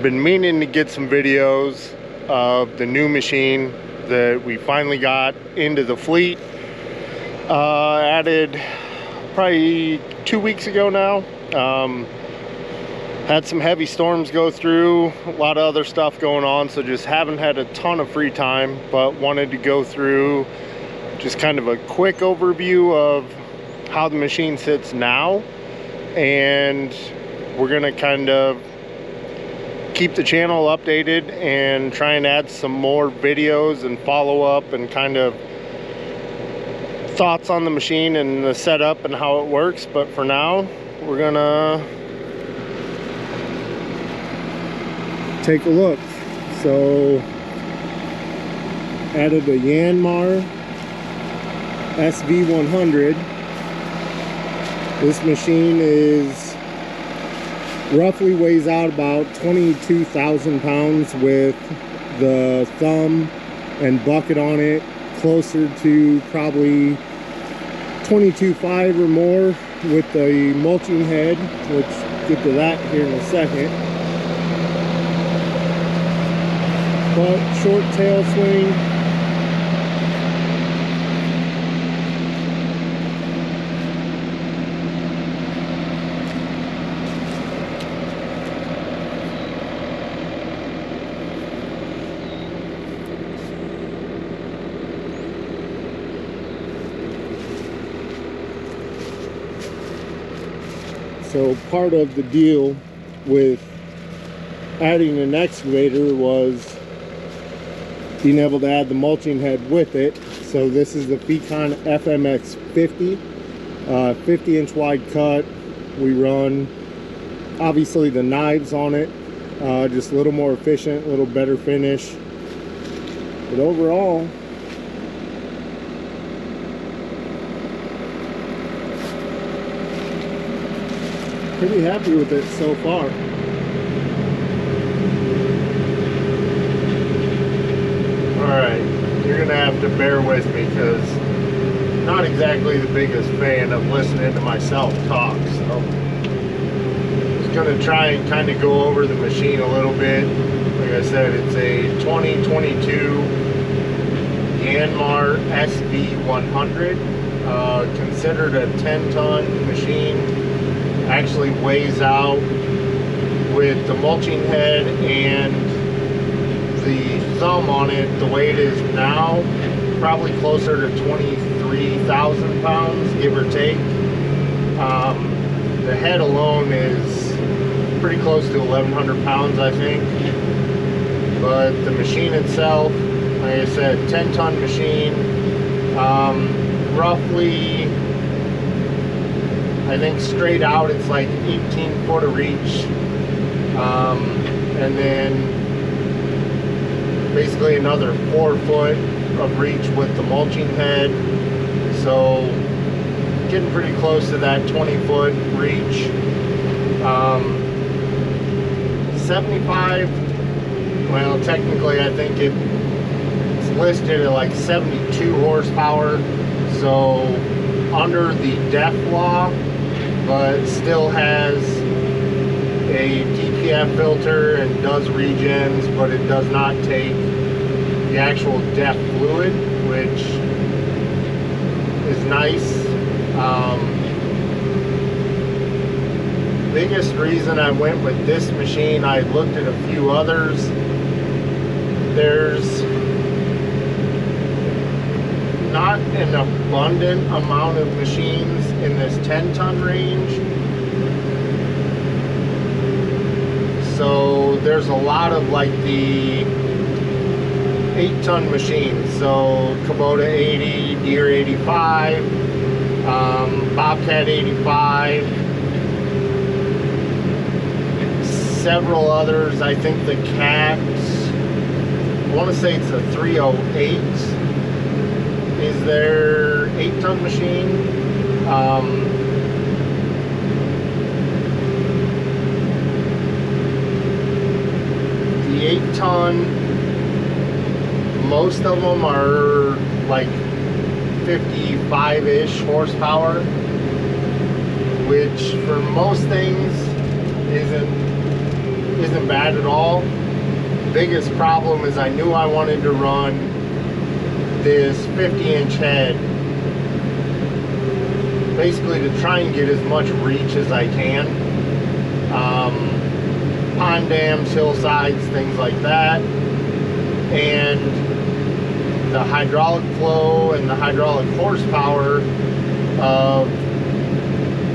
been meaning to get some videos of the new machine that we finally got into the fleet. Added probably 2 weeks ago now. Had some heavy storms go through, a lot of other stuff going on, so just haven't had a ton of free time, but wanted to go through just kind of a quick overview of how the machine sits now. And we're gonna kind of keep the channel updated and try and add some more videos and follow up and kind of thoughts on the machine and the setup and how it works. But for now, we're gonna take a look. So added a Yanmar SV100. This machine is roughly weighs out about 22,000 pounds with the thumb and bucket on it, closer to probably 22.5 or more with the mulching head, which get to that here in a second. But short tail swing. So part of the deal with adding an excavator was being able to add the mulching head with it. So this is the Fecon FMX50, 50-inch wide cut. We run obviously the knives on it, just a little more efficient, a little better finish. But overall, pretty happy with it so far. Alright, you're gonna have to bear with me because I'm not exactly the biggest fan of listening to myself talk, so I'm just gonna try and kind of go over the machine a little bit. Like I said, it's a 2022 Yanmar SV100, considered a 10-ton machine. Actually weighs out with the mulching head and the thumb on it, the way it is now, probably closer to 23,000 pounds, give or take. The head alone is pretty close to 1,100 pounds, I think. But the machine itself, like I said, 10-ton machine, roughly, I think straight out it's like 18 foot of reach, and then basically another 4 foot of reach with the mulching head. So getting pretty close to that 20 foot reach. 75, well, technically I think it's listed at like 72 horsepower, so under the DEF law, but still has a DPF filter and does regens, but it does not take the actual DEF fluid, which is nice. Biggest reason I went with this machine, I looked at a few others. There's not an abundant amount of machines in this 10-ton range, so there's a lot of like the 8-ton machines, so Kubota 80, Deere 85, Bobcat 85, several others. I think the Cat, I want to say it's a 308, is their 8-ton machine. The 8-ton, most of them are like 55-ish horsepower, which for most things isn't isn't bad at all. Biggest problem is I knew I wanted to run this 50-inch head, basically to try and get as much reach as I can. Pond dams, hillsides, things like that. And the hydraulic flow and the hydraulic horsepower of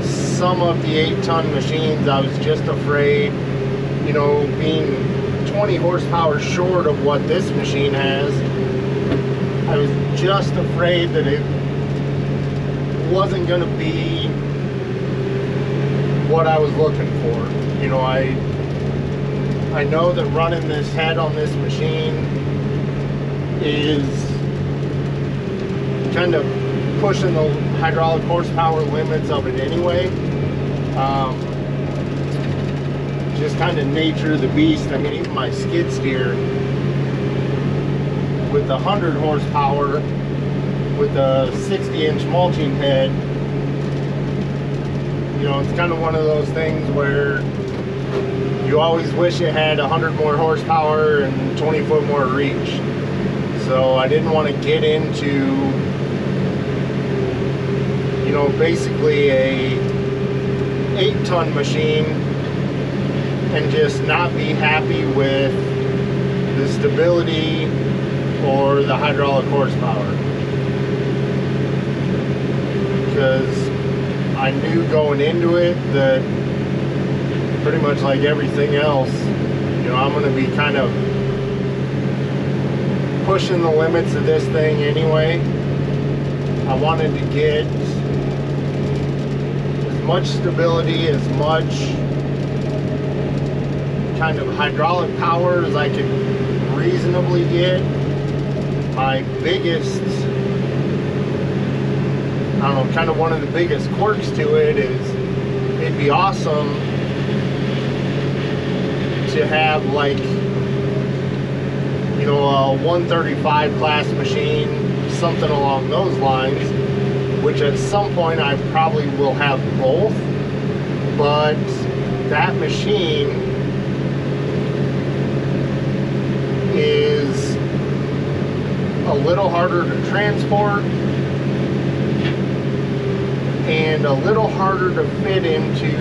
some of the 8-ton machines, I was just afraid, you know, being 20 horsepower short of what this machine has, I was just afraid that it wasn't going to be what I was looking for. You know, I know that running this head on this machine is kind of pushing the hydraulic horsepower limits of it anyway. Just kind of nature of the beast. I mean, even my skid steer with the 100 horsepower with the 60-inch mulching head, you know, it's kind of one of those things where you always wish it had 100 more horsepower and 20 foot more reach. So I didn't want to get into, you know, basically a 8-ton machine and just not be happy with the stability or the hydraulic horsepower. Because I knew going into it that pretty much like everything else, you know, I'm going to be kind of pushing the limits of this thing anyway. I wanted to get as much stability, as much kind of hydraulic power as I could reasonably get. My biggest, I don't know, kind of one of the biggest quirks to it is it'd be awesome to have, like, you know, a 135 class machine, something along those lines, which at some point I probably will have both. But that machine is a little harder to transport and a little harder to fit into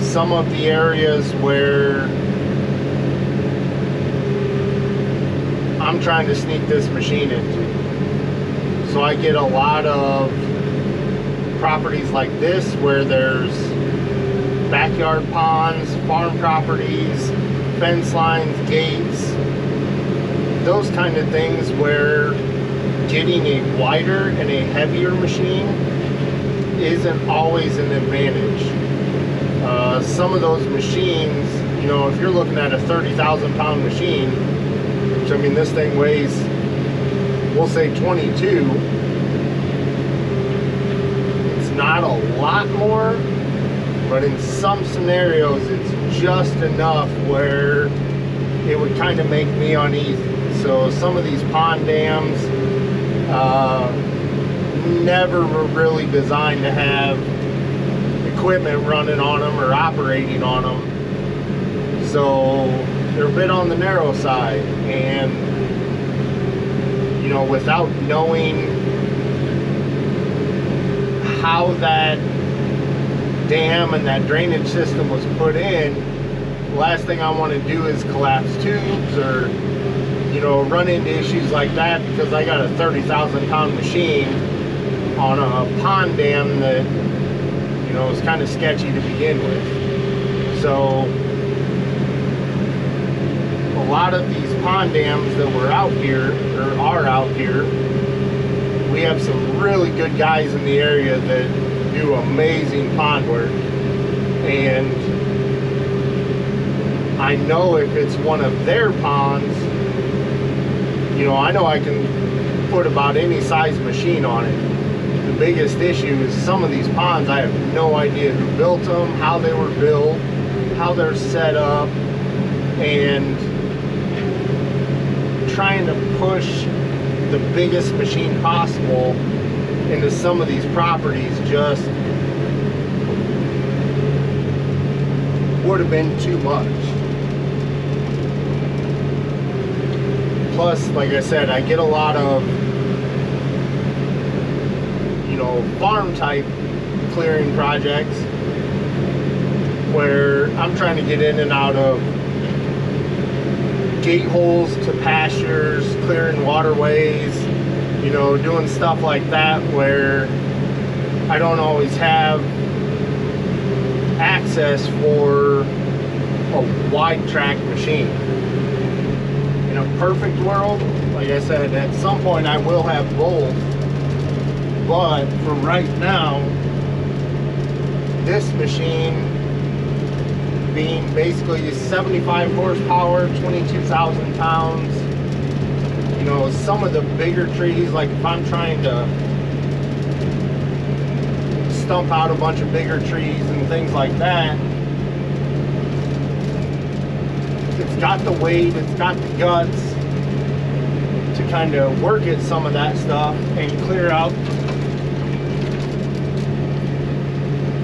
some of the areas where I'm trying to sneak this machine into. So I get a lot of properties like this where there's backyard ponds, farm properties, fence lines, gates, those kind of things where getting a wider and a heavier machine isn't always an advantage. Some of those machines, you know, if you're looking at a 30,000 pound machine, which I mean this thing weighs, we'll say 22, it's not a lot more, but in some scenarios it's just enough where it would kind of make me uneasy. So some of these pond dams never were really designed to have equipment running on them or operating on them, so they're a bit on the narrow side. And you know, without knowing how that dam and that drainage system was put in, the last thing I want to do is collapse tubes or, you know, run into issues like that because I got a 30,000 pound machine on a pond dam that, you know, is kind of sketchy to begin with. So a lot of these pond dams that were out here, or are out here, we have some really good guys in the area that do amazing pond work. And I know if it's one of their ponds, you know, I know I can put about any size machine on it. The biggest issue is some of these ponds, I have no idea who built them, how they were built, how they're set up, and trying to push the biggest machine possible into some of these properties just would have been too much. plus, like I said, I get a lot of, you know, farm type clearing projects where I'm trying to get in and out of gate holes to pastures, clearing waterways, you know, doing stuff like that where I don't always have access for a wide track machine. In a perfect world, like I said, at some point I will have both, but for right now, this machine being basically 75 horsepower, 22,000 pounds, you know, some of the bigger trees, like if I'm trying to stump out a bunch of bigger trees and things like that, it's got the weight, it's got the guts to kind of work at some of that stuff and clear out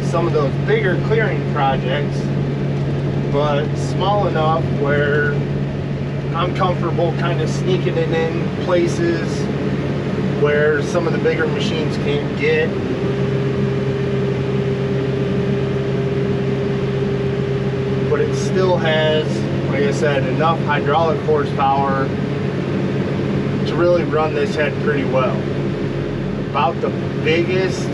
some of those bigger clearing projects, but small enough where I'm comfortable kind of sneaking it in places where some of the bigger machines can't get. But it still has, like I said, enough hydraulic horsepower to really run this head pretty well. About the biggest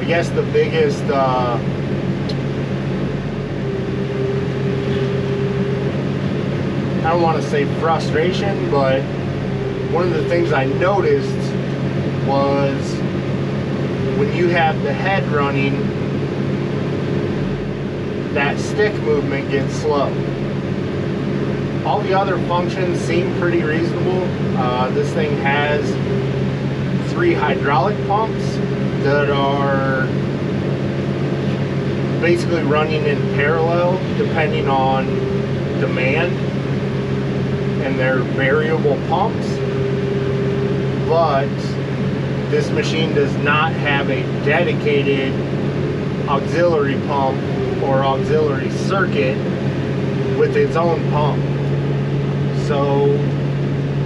I guess the biggest I don't want to say frustration, but one of the things I noticed was when you have the head running, that stick movement gets slow. All the other functions seem pretty reasonable. This thing has 3 hydraulic pumps that are basically running in parallel depending on demand, and they're variable pumps. But this machine does not have a dedicated auxiliary pump or auxiliary circuit with its own pump. So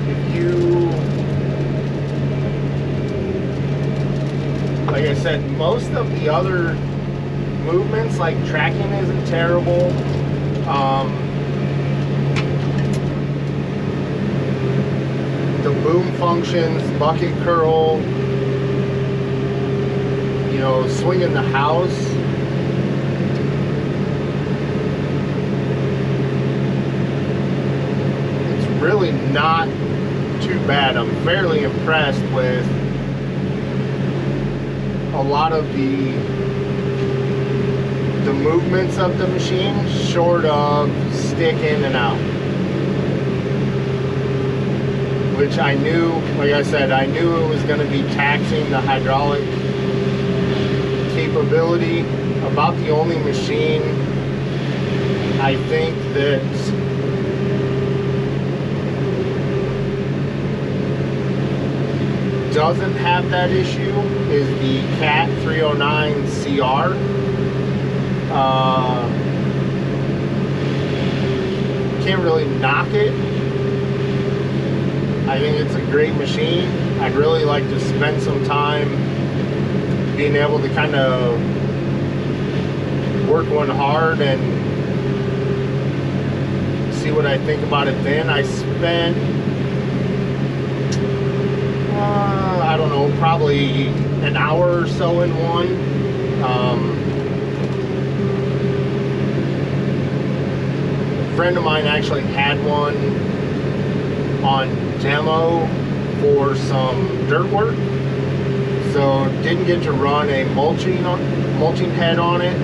if you, like I said, most of the other movements, like tracking isn't terrible. The boom functions, bucket curl, you know, swinging the house. It's really not too bad. I'm fairly impressed with a lot of the movements of the machine, short of stick in and out, which I knew, like I said, I knew it was going to be taxing the hydraulic capability. About the only machine I think that doesn't have that issue is the Cat 309 CR. Can't really knock it. I think it's a great machine. I'd really like to spend some time being able to kind of work one hard and see what I think about it then. I spent I don't know, probably an hour or so in one. A friend of mine actually had one on demo for some dirt work, so didn't get to run a mulching head on it.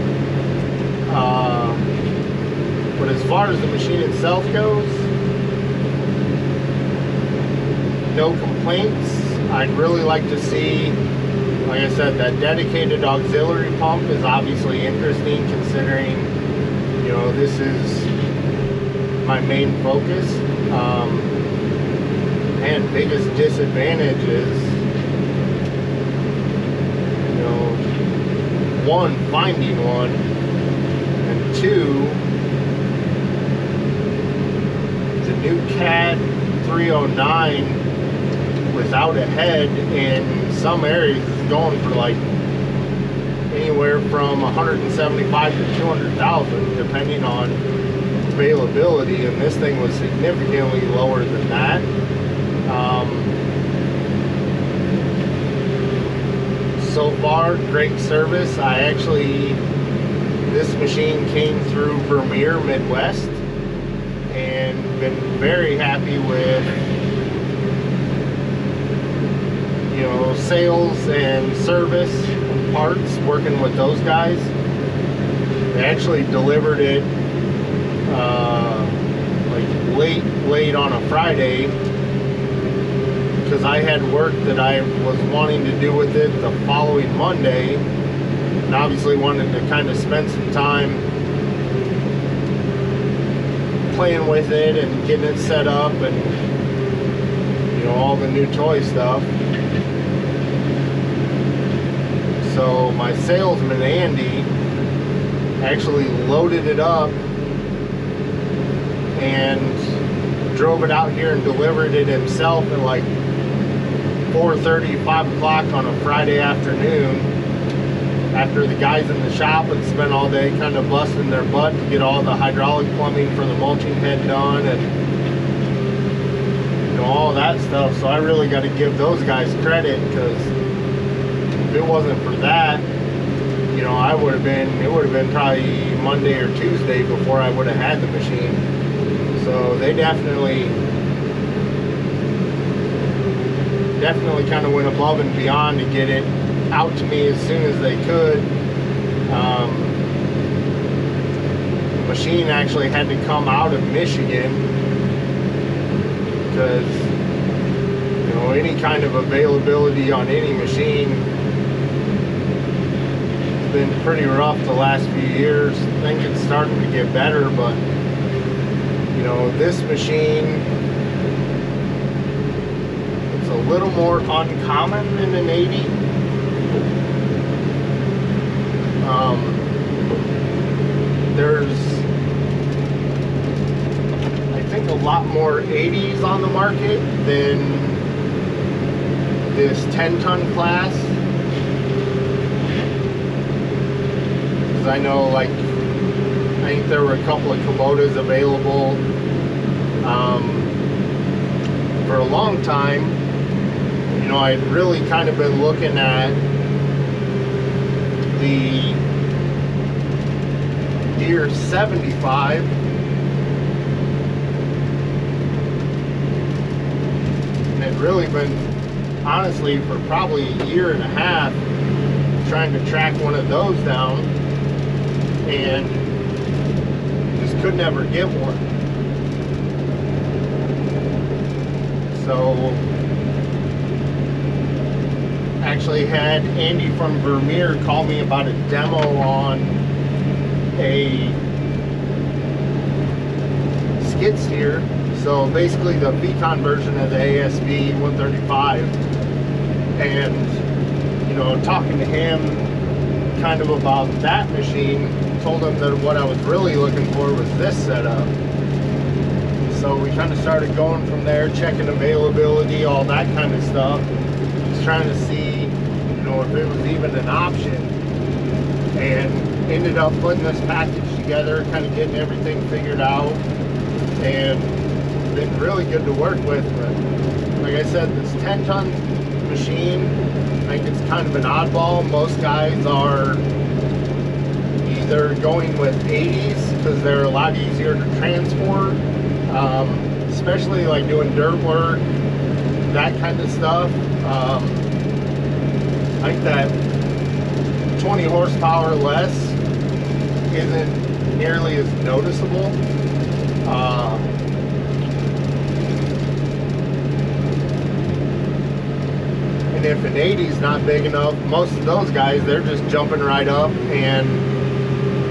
But as far as the machine itself goes, no complaints. I'd really like to see, like I said, that dedicated auxiliary pump is obviously interesting, considering, you know, this is my main focus. And biggest disadvantage is, you know, one, finding one, and 2, the new CAD 309 without a head in some areas is going for like anywhere from 175 to 200,000 depending on availability, and this thing was significantly lower than that. So far, great service. This machine came through Vermeer Midwest, and been very happy with, you know, sales and service and parts, working with those guys. They actually delivered it like late on a Friday, because I had work that I was wanting to do with it the following Monday, and obviously wanted to kind of spend some time playing with it and getting it set up and, you know, all the new toy stuff. So my salesman Andy actually loaded it up and drove it out here and delivered it himself at like 4:30, 5 o'clock on a Friday afternoon, after the guys in the shop had spent all day kind of busting their butt to get all the hydraulic plumbing for the mulching head done and, you know, all that stuff. So I really got to give those guys credit, because if it wasn't for that, you know, it would have been probably Monday or Tuesday before I would have had the machine. So they definitely kind of went above and beyond to get it out to me as soon as they could. The machine actually had to come out of Michigan, because, you know, any kind of availability on any machine has been pretty rough the last few years. I think it's starting to get better, but, you know, this machine, it's a little more uncommon than an 80. There's, I think, a lot more 80s on the market than this 10-ton class. Because I know, like, I think there were a couple of Kubotas available for a long time. You know, I'd really kind of been looking at the Deere 75, and had really been, honestly, for probably a year and a half trying to track one of those down, and just could never get one. So actually had Andy from Vermeer call me about a demo on a skid steer. So basically the Fecon version of the SV100, and, you know, talking to him kind of about that machine, told him that what I was really looking for was this setup. So we kind of started going from there, checking availability, all that kind of stuff, just trying to see, you know, if it was even an option, and ended up putting this package together, kind of getting everything figured out, and been really good to work with. But like I said, this 10-ton machine, I think it's kind of an oddball. Most guys are either going with 80s because they're a lot easier to transport, especially like doing dirt work, that kind of stuff. I think that 20 horsepower less isn't nearly as noticeable. And if an 80 is not big enough, most of those guys, they're just jumping right up and,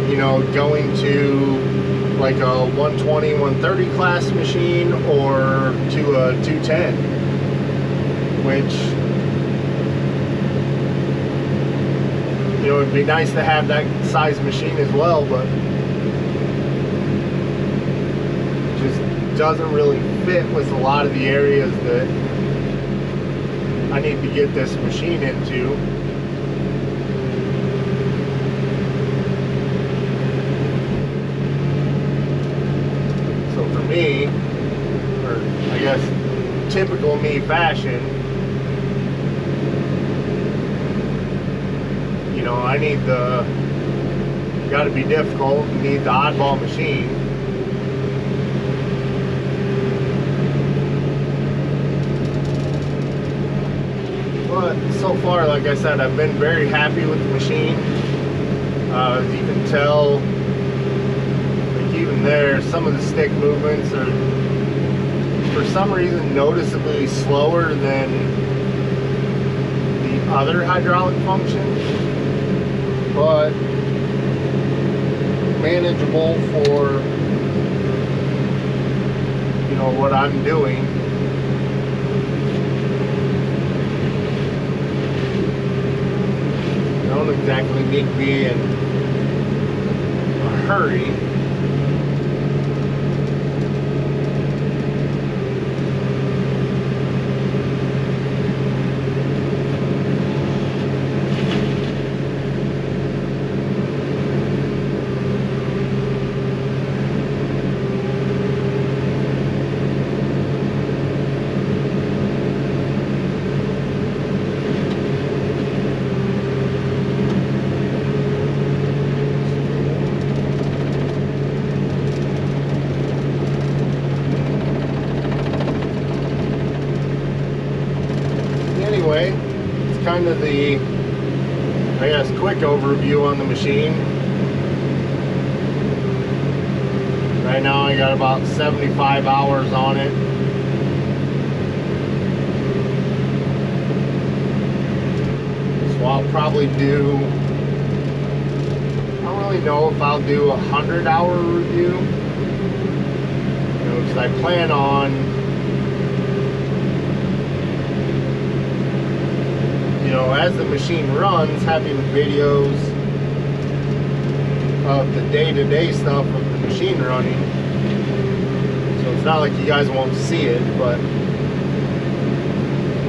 you know, going to like a 120, 130 class machine, or to a 210, which, you know, it'd be nice to have that size machine as well, but just doesn't really fit with a lot of the areas that I need to get this machine into. So for me, or I guess typical me fashion, you know, I need the, got to be difficult, need the oddball machine. But so far, like I said, I've been very happy with the machine. As you can tell, like even there, some of the stick movements are, for some reason, noticeably slower than the other hydraulic functions, but manageable for, you know, what I'm doing. Don't exactly need to be in a hurry. Anyway, it's kind of the, I guess, quick overview on the machine. Right now I got about 75 hours on it. So I'll probably do, I don't really know if I'll do a 100-hour review. You know, because I plan on, you know, as the machine runs, having videos of the day-to-day stuff of the machine running. So it's not like you guys won't see it, but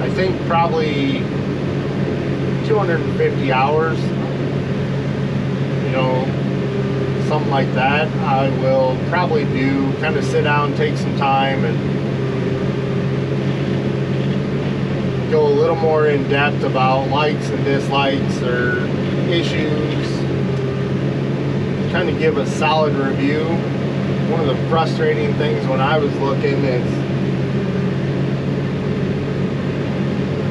I think probably 250 hours, you know, something like that, I will probably do, kind of sit down, take some time, and go a little more in depth about likes and dislikes or issues, kind of give a solid review. One of the frustrating things when I was looking is,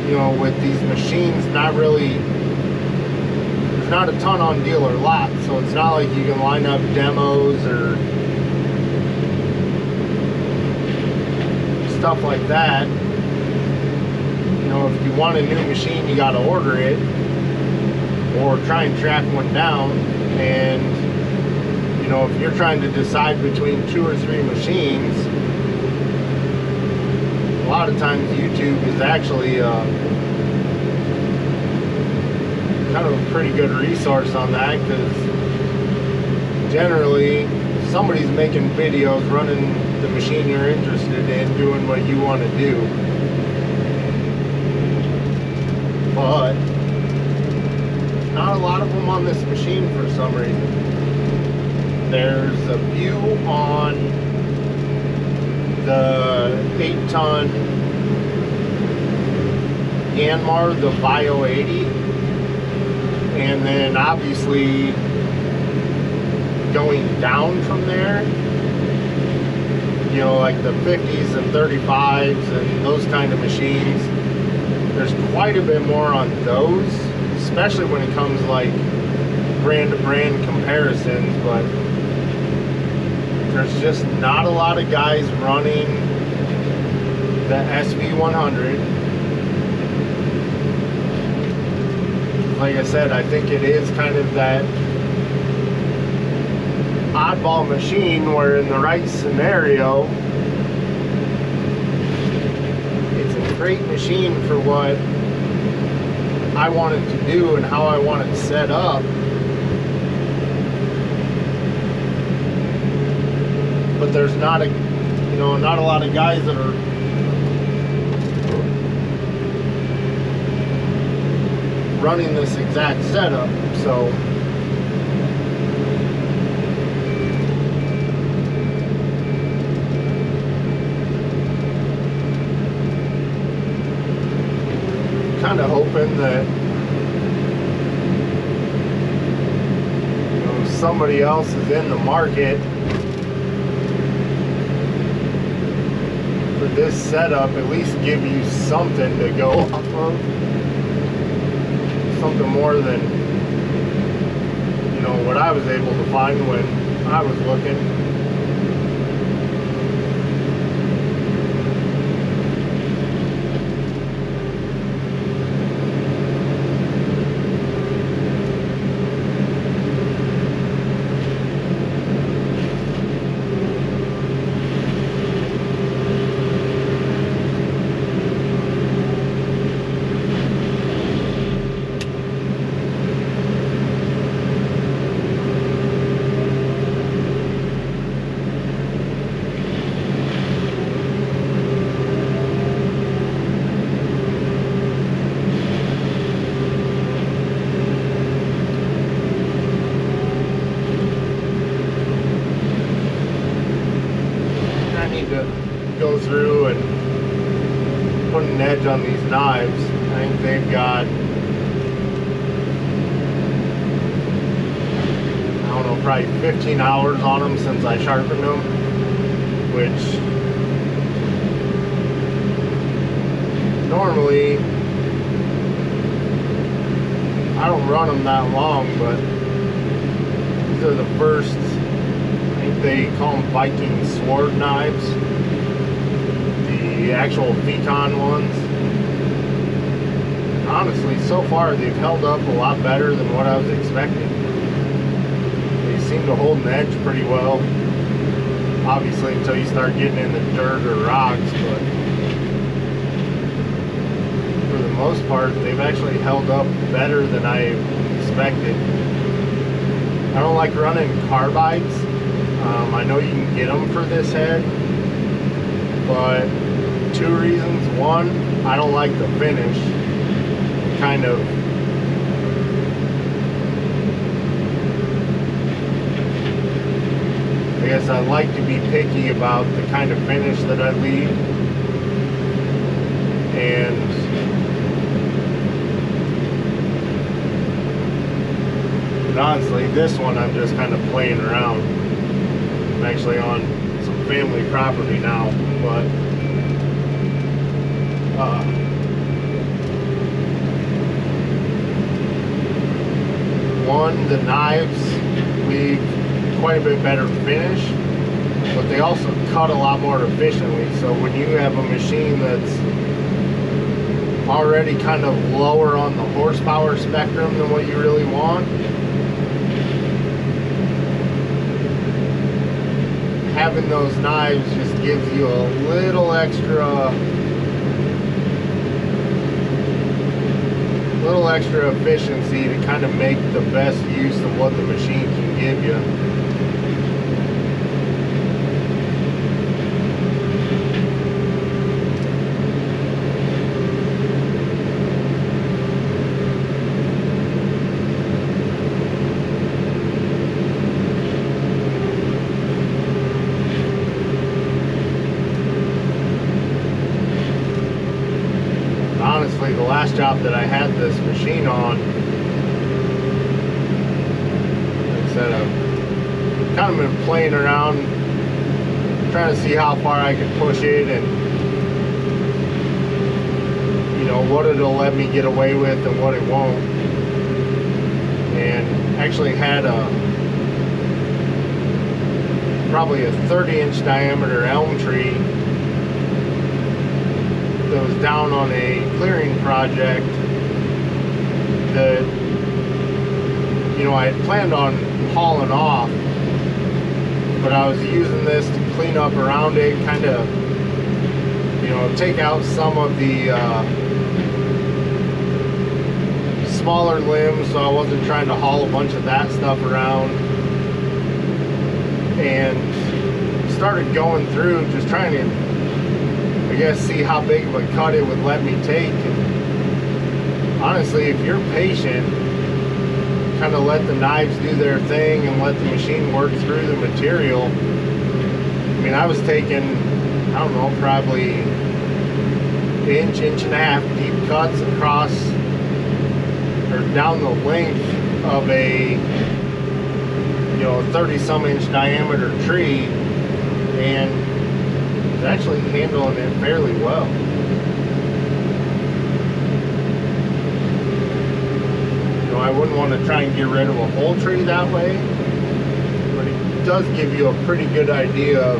you know, with these machines, not really, there's not a ton on dealer lot, so it's not like you can line up demos or stuff like that. You know, if you want a new machine, you got to order it or try and track one down. And, you know, if you're trying to decide between 2 or 3 machines, a lot of times YouTube is actually kind of a pretty good resource on that, because generally somebody's making videos running the machine you're interested in, doing what you want to do. But not a lot of them on this machine for some reason. There's a few on the 8-ton Yanmar, the Bio 80, and then obviously going down from there, you know, like the 50s and 35s and those kind of machines. There's quite a bit more on those, especially when it comes like brand to brand comparisons, but there's just not a lot of guys running the SV100. Like I said, I think it is kind of that oddball machine where in the right scenario, it's a great machine for what I want it to do and how I want it set up. But there's not a You know, not a lot of guys that are running this exact setup, so kind of hoping that, you know, somebody else is in the market for this setup, at least give you something to go off of, something more than, you know, what I was able to find when I was looking. Go through and put an edge on these knives. I think they've got, I don't know, probably 15 hours on them since I sharpened them, which normally I don't run them that long, but these are the first, I think they call them Viking sword knives, the actual Fecon ones. Honestly, so far they've held up a lot better than what I was expecting. They seem to hold an edge pretty well, obviously until you start getting in the dirt or rocks, but for the most part they've actually held up better than I expected. I don't like running carbides. I know you can get them for this head, but two reasons. One, I don't like the finish. Kind of I guess I like to be picky about the kind of finish that I leave, and honestly this one I'm just kind of playing around. I'm actually on some family property now, but one, the knives leave quite a bit better finish, but they also cut a lot more efficiently. So when you have a machine that's already kind of lower on the horsepower spectrum than what you really want, having those knives just gives you a little extra efficiency to kind of make the best use of what the machine can give you. Honestly, the last job that I had this machine on, like I said, I've kind of been playing around, trying to see how far I could push it, and you know what it'll let me get away with and what it won't. And actually had probably a 30-inch diameter elm tree that was down on a clearing project that, you know, I had planned on hauling off, but I was using this to clean up around it, kind of, you know, take out some of the smaller limbs, so I wasn't trying to haul a bunch of that stuff around. And started going through, just trying to, I guess, see how big of a cut it would let me take. And honestly, if you're patient, kind of let the knives do their thing and let the machine work through the material. I mean, I was taking, I don't know, probably inch and a half deep cuts across or down the length of a, you know, 30-some inch diameter tree, and was actually handling it fairly well. You know, I wouldn't want to try and get rid of a whole tree that way, but it does give you a pretty good idea of,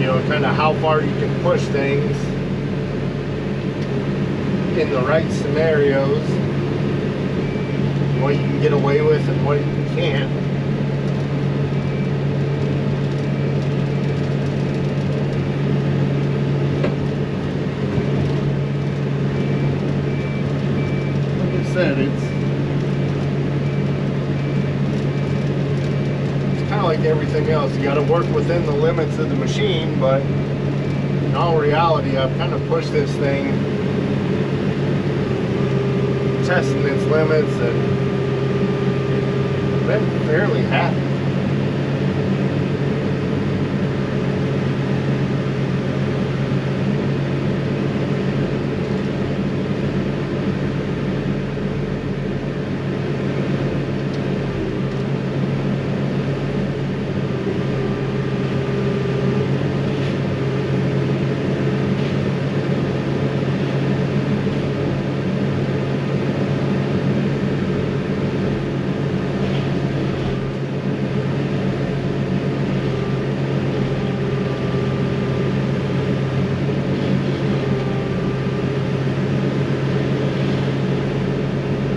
you know, kind of how far you can push things in the right scenarios, what you can get away with and what you can't. Like I said, it's kind of like everything else. You got to work within the limits of the machine, but in all reality, I've kind of pushed this thing, testing its limits, and been fairly happy.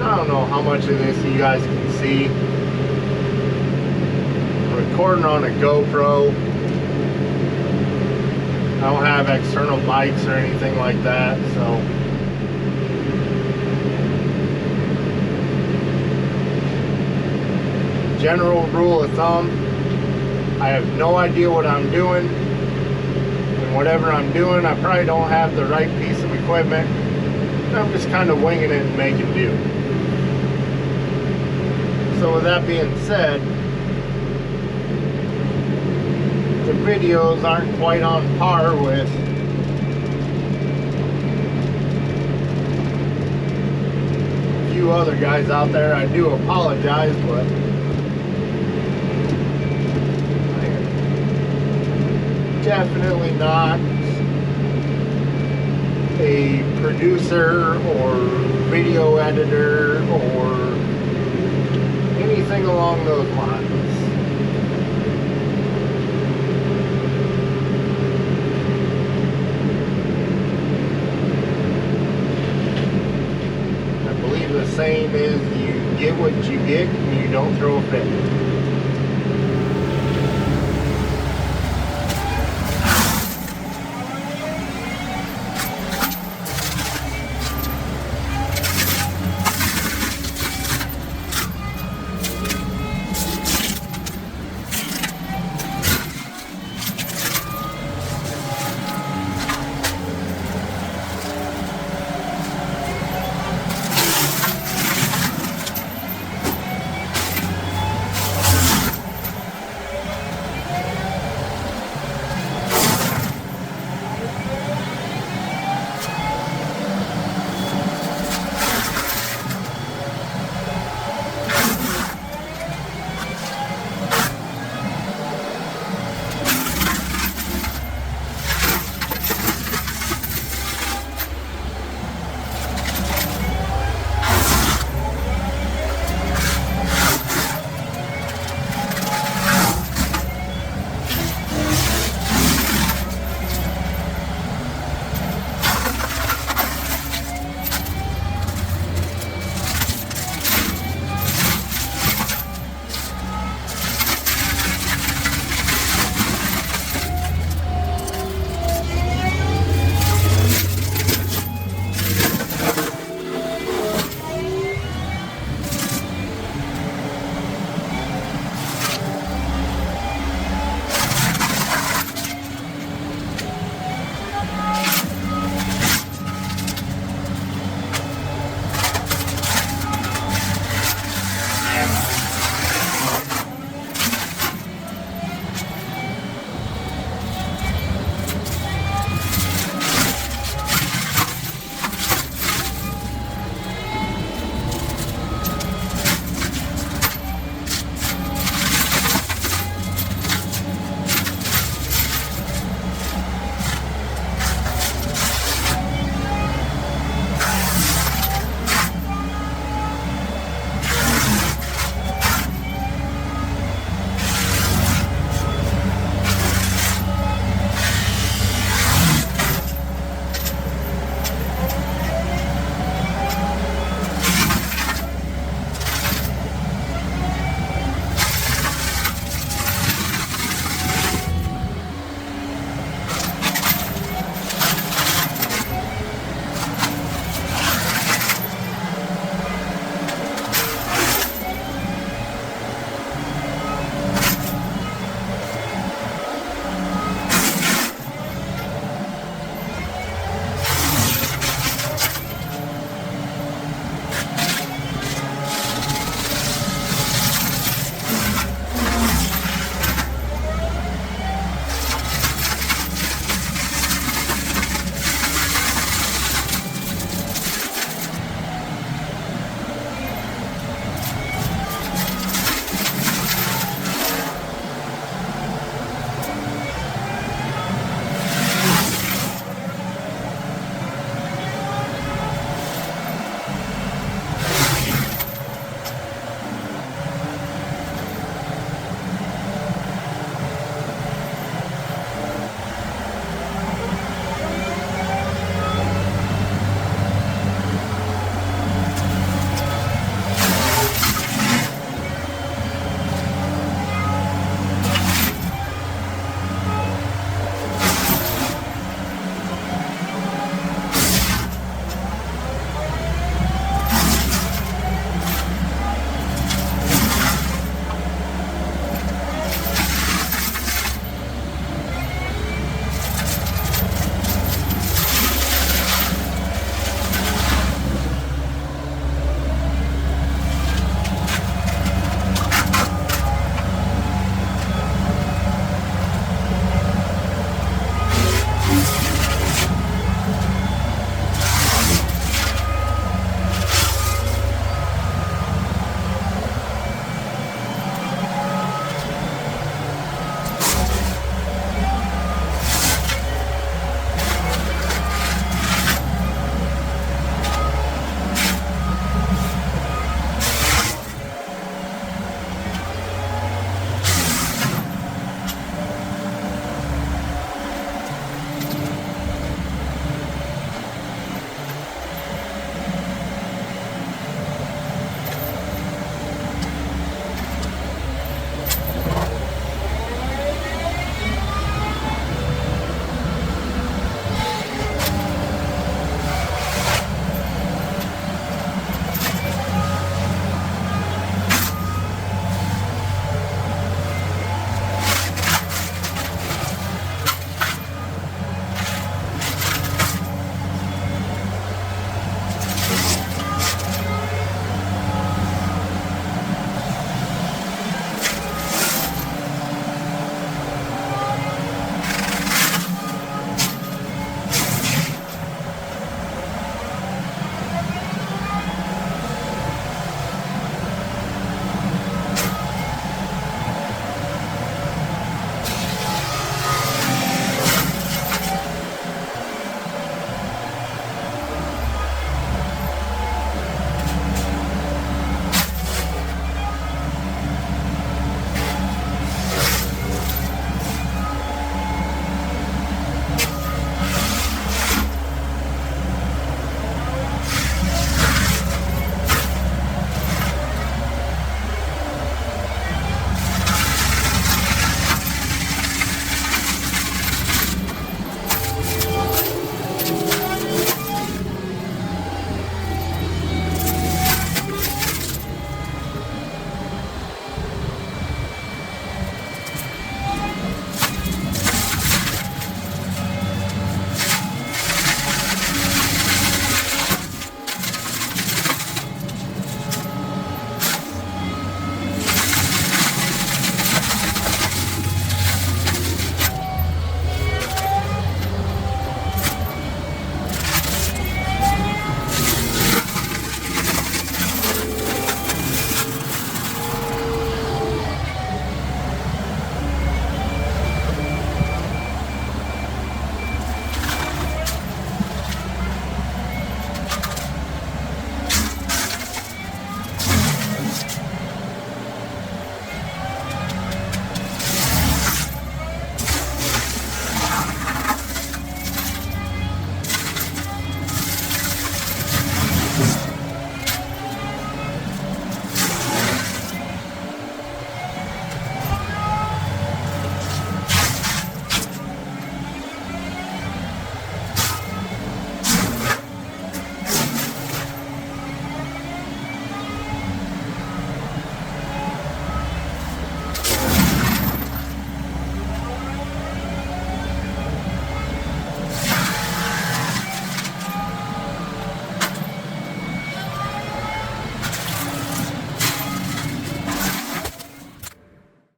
I don't know how much of this you guys can see. I'm recording on a GoPro. I don't have external mics or anything like that, so general rule of thumb, I have no idea what I'm doing, and whatever I'm doing, I probably don't have the right piece of equipment. I'm just kind of winging it and making do. So with that being said, the videos aren't quite on par with a few other guys out there. I do apologize, but I am definitely not a producer or video editor or anything along those lines. I believe the saying is, you get what you get and you don't throw a fit.